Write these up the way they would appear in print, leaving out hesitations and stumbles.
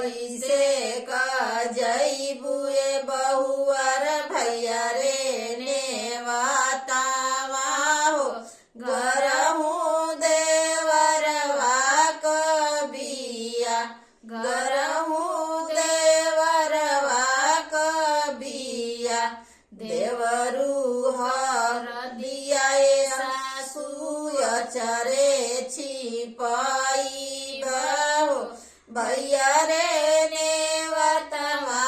कैसे का जईबुए बहुअर भैया रे नेवातावा हो गरहू देवरवा कबिया गरहू देवरवा कबिया देवरू हर दिया सासू चरे छिपाई हो भैया रे नेवतवा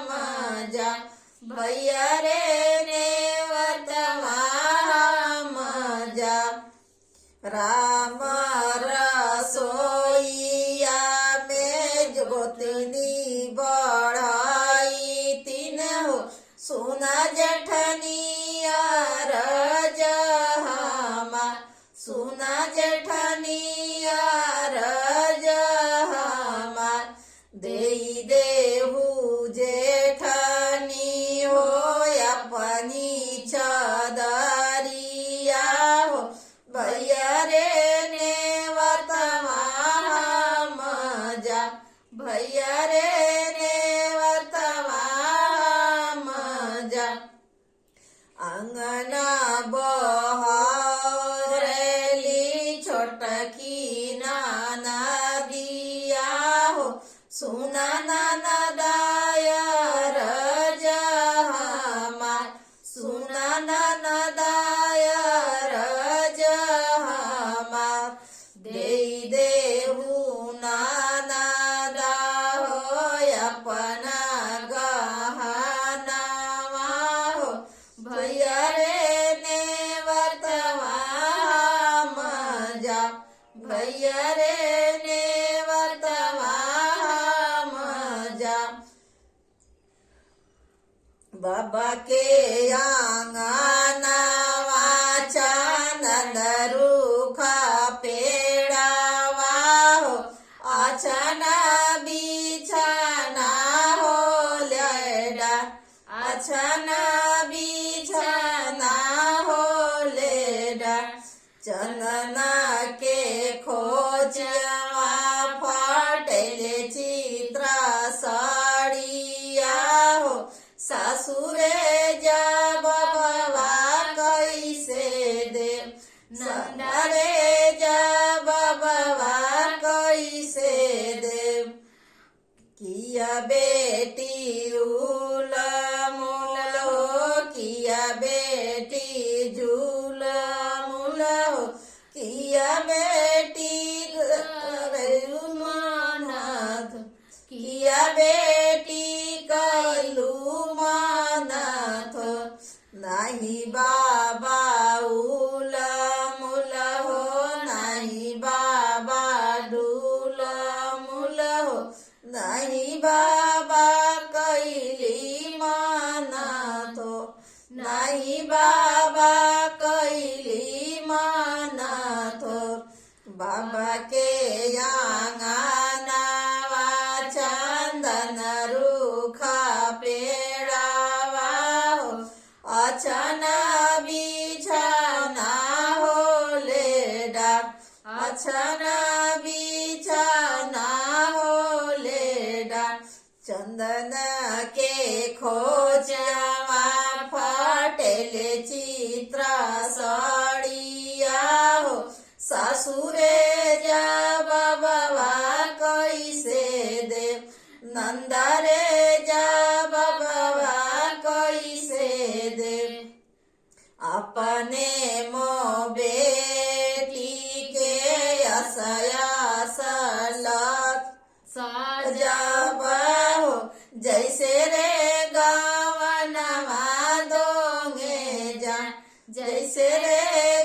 मजा भैया रे नेवतवा मजा राम रसोईया में गोतनी बढ़ाई तीन हो सुना जठनिया रजहमा सुना जठनिया रजहमा देई देहू जेठनी हो अपनी चदरिया हो भैया रे नेवतवा मजा भैया रे नेवतवा मजा अंगना बहरेली छोटकी नाना दिया हो सुना नाना दाया रजहमा सुना नाना दाया रजहमा देई देहू नाना दाहो अपना गहनावा हो भैया रे नेवतवा मजा भैया रे नेवतवा मजा बाबा के आंगनवा चानन रूखा पेड़ावा हो अछना बिछना हो लेडा अछना बिछना हो लेडा चंदना के खोजवा फटले चित्रा साड़िया हो सासुरे जब बबा कैसे देव नंदरे जब बबा कैसे देव किया बेटी उल मुल हो किया बेटी झूल मुल हो किया बेटी मानत किया बेटी कैलू मानत नहीं बाबा उल मुल हो नहीं बाबा डूल मुल हो नहीं बाबा कैली मानत नहीं बाबा कैली मानत बाबा के आंगनवा चंदन रूखा पेड़ावा हो अछना बिछना हो लेडा अछना बिछना हो लेडा चंदन के खोजवा फटले चित्रा साड़िया हो सासुरे जब बबा कैसे देव नंदरे जब बबा कैसे देव अपने मो बेटी के असया सलत सजब हो जैसे रे गवनवा दोगे जा जैसे रे